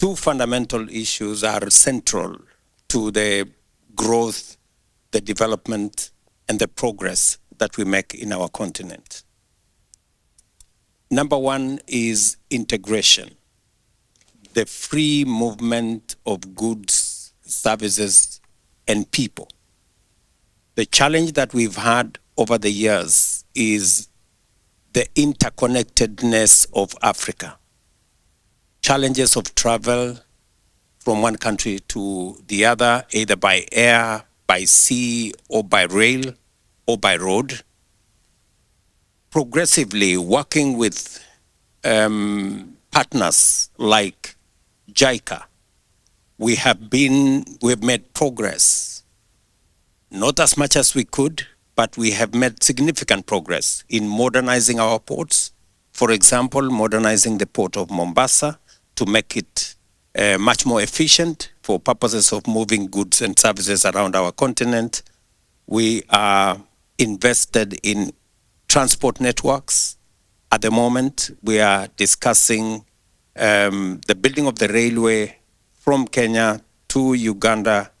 two fundamental issues are central to the growth, the development, and the progress that we make in our continent. Number one is integration, the free movement of goods, services, and people. The challenge that we've had over the years is the interconnectedness of Africa. Challenges of travel from one country to the other, either by air, by sea, or by rail, or by road. Progressively working with partners like JICA, we have made progress. Not as much as we could, but we have made significant progress in modernizing our ports. For example, modernizing the port of Mombasa to make it much more efficient for purposes of moving goods and services around our continent. We are invested in transport networks. At the moment, we are discussing the building of the railway from Kenya to Uganda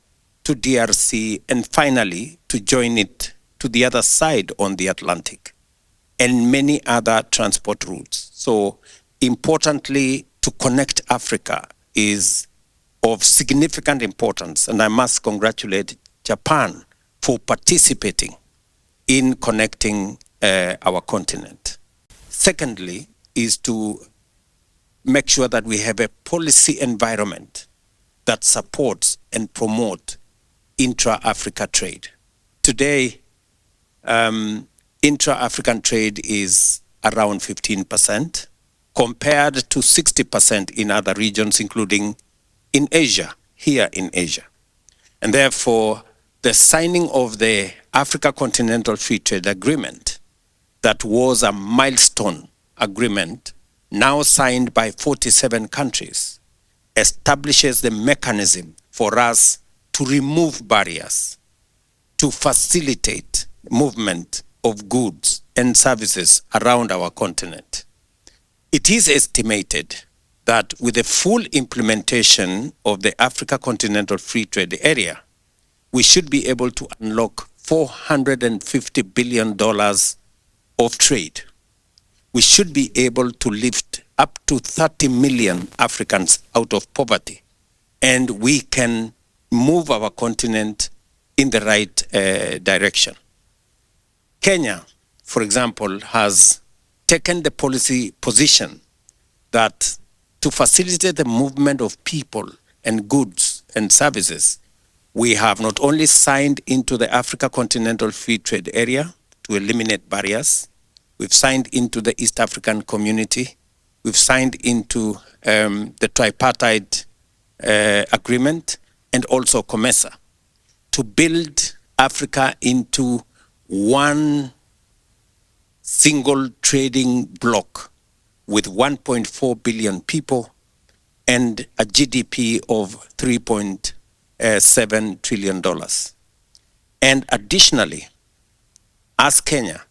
to DRC, and finally to join it to the other side on the Atlantic, and many other transport routes. So importantly, to connect Africa is of significant importance, and I must congratulate Japan for participating in connecting our continent. Secondly, is to make sure that we have a policy environment that supports and promotes intra-Africa trade. Today, intra-African trade is around 15%, compared to 60% in other regions, including in Asia, here in Asia. And therefore, the signing of the Africa Continental Free Trade Agreement, that was a milestone agreement, now signed by 47 countries, establishes the mechanism for us to remove barriers, to facilitate movement of goods and services around our continent. It is estimated that with the full implementation of the Africa Continental Free Trade Area, we should be able to unlock $450 billion of trade. We should be able to lift up to 30 million Africans out of poverty, and we can move our continent in the right direction. Kenya, for example, has taken the policy position that to facilitate the movement of people and goods and services, we have not only signed into the Africa Continental Free Trade Area to eliminate barriers, we've signed into the East African Community, we've signed into the tripartite agreement, and also COMESA, to build Africa into one single trading bloc with 1.4 billion people and a GDP of $3.7 trillion. And additionally, as Kenya,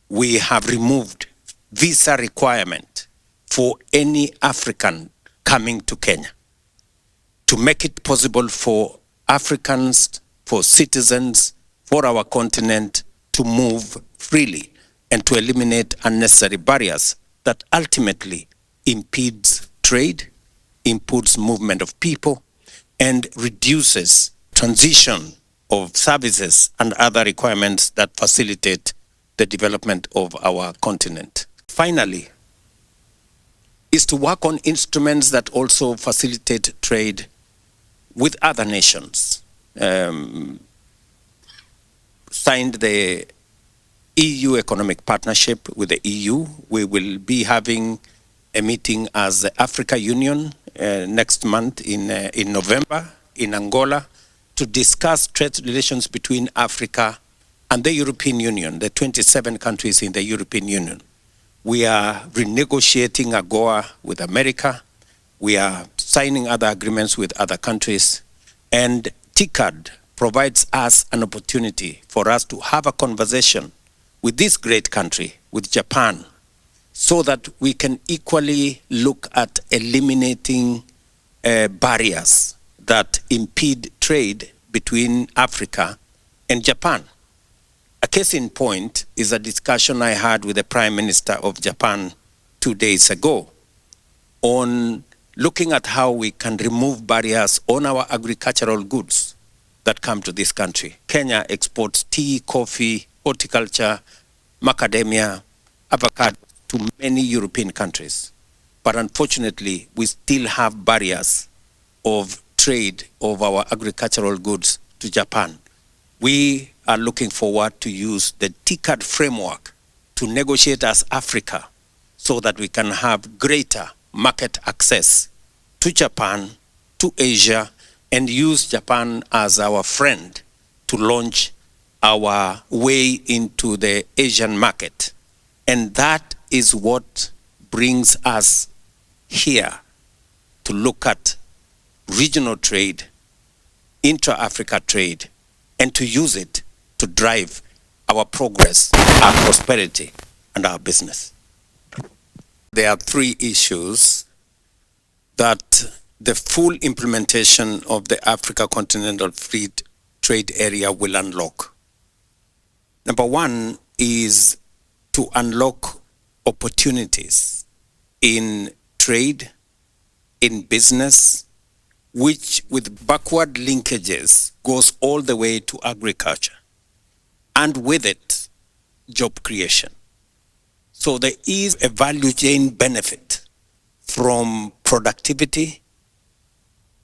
we have removed visa requirement for any African coming to Kenya to make it possible for Africans, for citizens, for our continent to move freely and to eliminate unnecessary barriers that ultimately impedes trade, impedes movement of people, and reduces transition of services and other requirements that facilitate the development of our continent. Finally, is to work on instruments that also facilitate trade with other nations. Signed the EU Economic Partnership with the EU. We will be having a meeting as the Africa Union next month in November in Angola to discuss trade relations between Africa and the European Union, the 27 countries in the European Union. We are renegotiating AGOA with America. We are signing other agreements with other countries. And TICAD provides us an opportunity for us to have a conversation with this great country, with Japan, so that we can equally look at eliminating barriers that impede trade between Africa and Japan. A case in point is a discussion I had with the Prime Minister of Japan 2 days ago on looking at how we can remove barriers on our agricultural goods that come to this country. Kenya exports tea, coffee, horticulture, macadamia, avocado to many European countries. But unfortunately, we still have barriers of trade of our agricultural goods to Japan. We are looking forward to use the TCAD framework to negotiate as Africa so that we can have greater market access to Japan, to Asia, and use Japan as our friend to launch our way into the Asian market. And that is what brings us here to look at regional trade, intra-Africa trade, and to use it to drive our progress, our prosperity, and our business. There are three issues that the full implementation of the Africa Continental Free Trade Area will unlock. Number one is to unlock opportunities in trade, in business, which with backward linkages goes all the way to agriculture, and with it, job creation. So there is a value chain benefit from productivity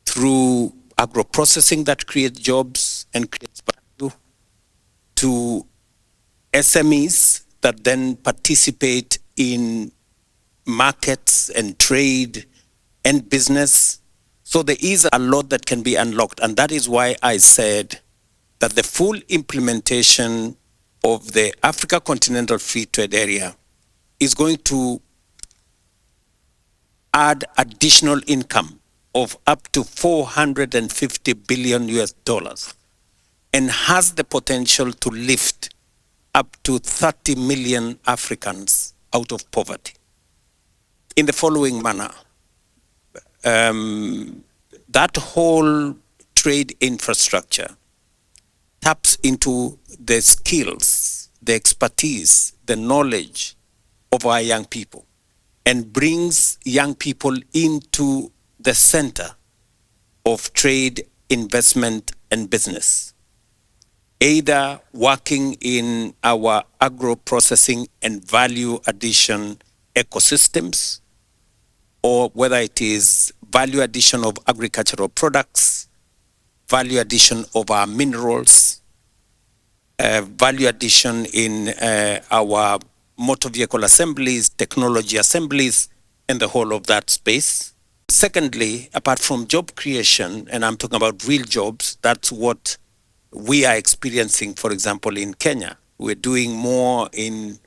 through agro-processing that creates jobs and creates value, to SMEs that then participate in markets and trade and business. So there is a lot that can be unlocked, and that is why I said that the full implementation of the Africa Continental Free Trade Area is going to add additional income of up to 450 billion US dollars and has the potential to lift up to 30 million Africans out of poverty. In the following manner, that whole trade infrastructure taps into the skills, the expertise, the knowledge of our young people and brings young people into the center of trade, investment, and business, either working in our agro-processing and value addition ecosystems, or whether it is value addition of agricultural products, value addition of our minerals, value addition in our motor vehicle assemblies, technology assemblies, and the whole of that space. Secondly, apart from job creation, and I'm talking about real jobs, that's what we are experiencing, for example, in Kenya. We're doing more in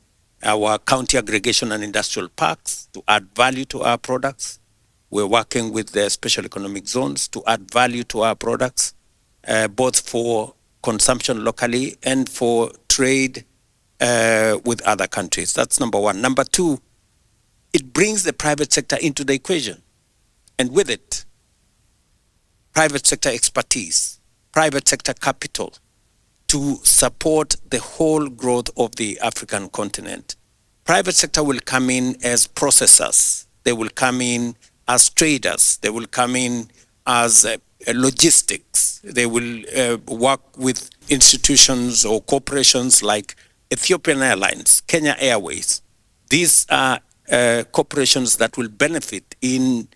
our county aggregation and industrial parks to add value to our products. We're working with the special economic zones to add value to our products, both for consumption locally and for trade with other countries. That's number one. Number two, it brings the private sector into the equation. And with it, private sector expertise, private sector capital to support the whole growth of the African continent. Private sector will come in as processors. They will come in as traders. They will come in as logistics. They will work with institutions or corporations like Ethiopian Airlines, Kenya Airways. These are corporations that will benefit in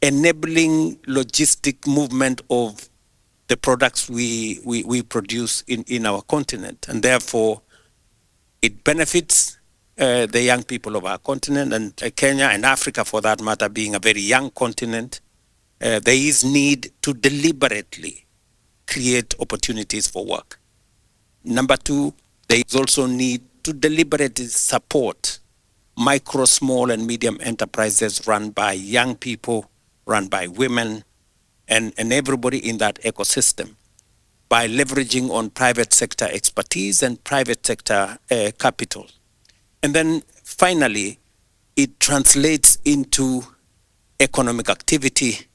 enabling logistic movement of the products we produce in our continent. And therefore, it benefits the young people of our continent, and Kenya and Africa, for that matter, being a very young continent. There is need to deliberately create opportunities for work. Number two, there is also need to deliberately support micro, small, and medium enterprises run by young people, run by women, and everybody in that ecosystem by leveraging on private sector expertise and private sector capital. And then finally, it translates into economic activity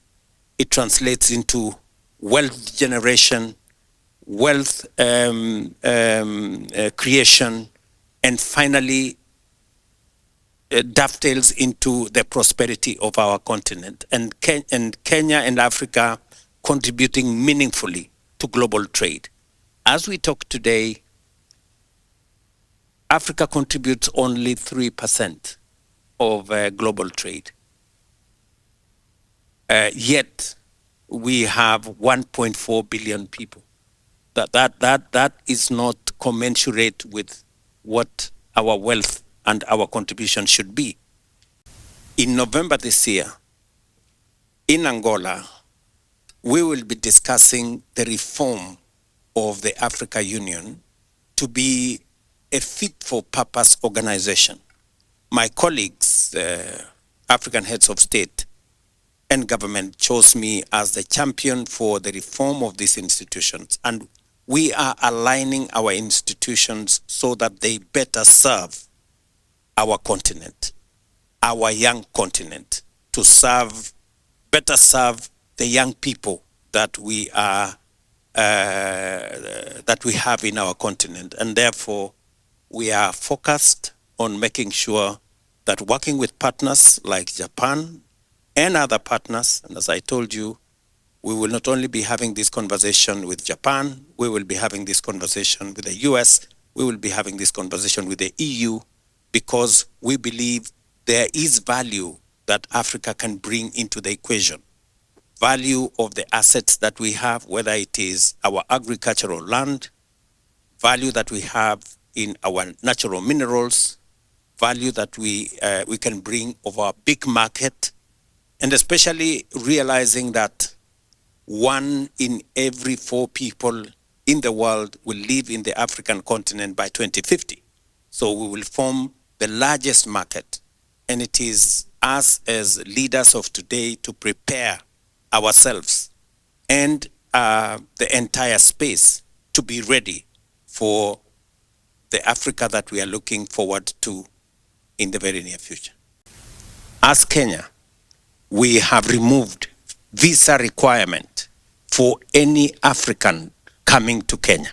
it translates into wealth generation, wealth creation, and finally dovetails into the prosperity of our continent. And Kenya and Africa contributing meaningfully to global trade. As we talk today, Africa contributes only 3% of global trade. Yet we have 1.4 billion people. That is not commensurate with what our wealth and our contribution should be. In November this year, in Angola, we will be discussing the reform of the Africa Union to be a fit-for-purpose organization. My colleagues, African heads of state and government, chose me as the champion for the reform of these institutions. And we are aligning our institutions so that they better serve our continent, our young continent, to better serve the young people that we are that we have in our continent. And therefore, we are focused on making sure that working with partners like Japan and other partners, and as I told you, we will not only be having this conversation with Japan, we will be having this conversation with the US, we will be having this conversation with the EU, because we believe there is value that Africa can bring into the equation. Value of the assets that we have, whether it is our agricultural land, value that we have in our natural minerals, value that we can bring of our big market, and especially realizing that 1 in every 4 people in the world will live in the African continent by 2050. So we will form the largest market, and it is us as leaders of today to prepare ourselves and the entire space to be ready for the Africa that we are looking forward to in the very near future. As Kenya, we have removed visa requirement for any African coming to Kenya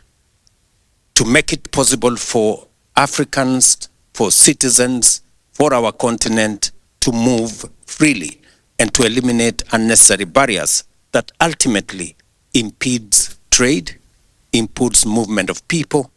to make it possible for Africans, for citizens, for our continent to move freely and to eliminate unnecessary barriers that ultimately impedes trade, impedes movement of people,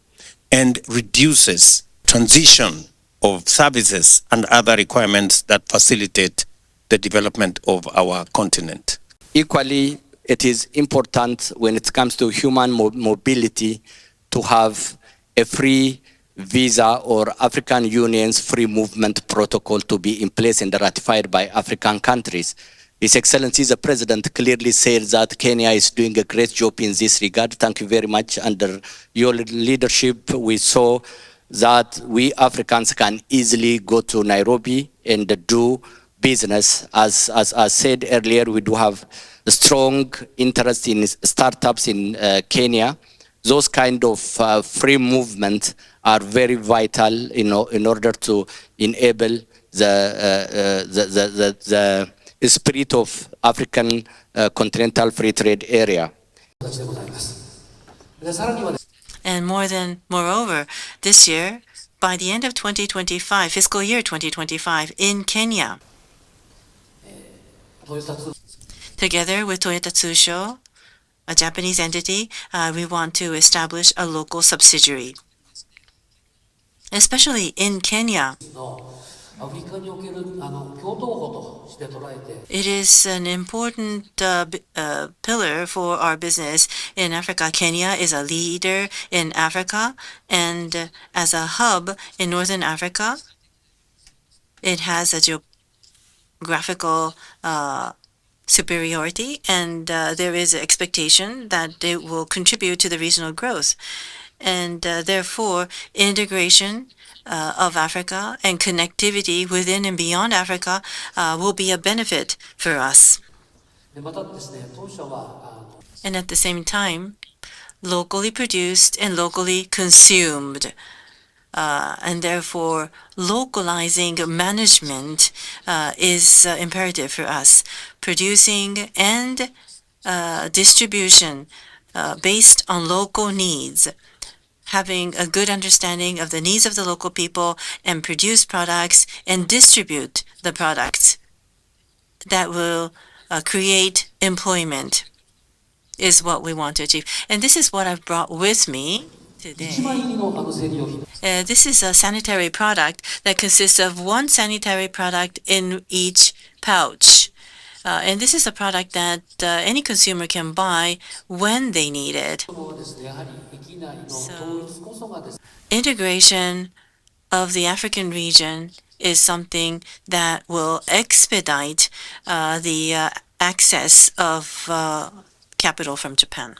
and reduces transition of services and other requirements that facilitate the development of our continent. Equally, it is important when it comes to human mobility to have a free visa or African Union's free movement protocol to be in place and ratified by African countries. His Excellency the President clearly said that Kenya is doing a great job in this regard. Thank you very much. Under your leadership, we saw that we Africans can easily go to Nairobi and do business. As said earlier, we do have a strong interest in startups in Kenya. Those kind of free movement are very vital, in order to enable the spirit of African continental free trade area. And moreover, this year, by the end of 2025, fiscal year 2025, in Kenya, together with Toyota Tsusho, a Japanese entity, we want to establish a local subsidiary. Especially in Kenya, it is an important pillar for our business in Africa. Kenya is a leader in Africa, and as a hub in Northern Africa, it has a geographical superiority, and there is an expectation that it will contribute to the regional growth. And therefore, integration of Africa and connectivity within and beyond Africa will be a benefit for us. And at the same time, locally produced and locally consumed and therefore localizing management is imperative for us. Producing and distribution based on local needs, having a good understanding of the needs of the local people and produce products and distribute the products that will create employment is what we want to achieve. And this is what I've brought with me today. This is a sanitary product that consists of one sanitary product in each pouch. And this is a product that any consumer can buy when they need it. So, integration of the African region is something that will expedite the access of capital from Japan.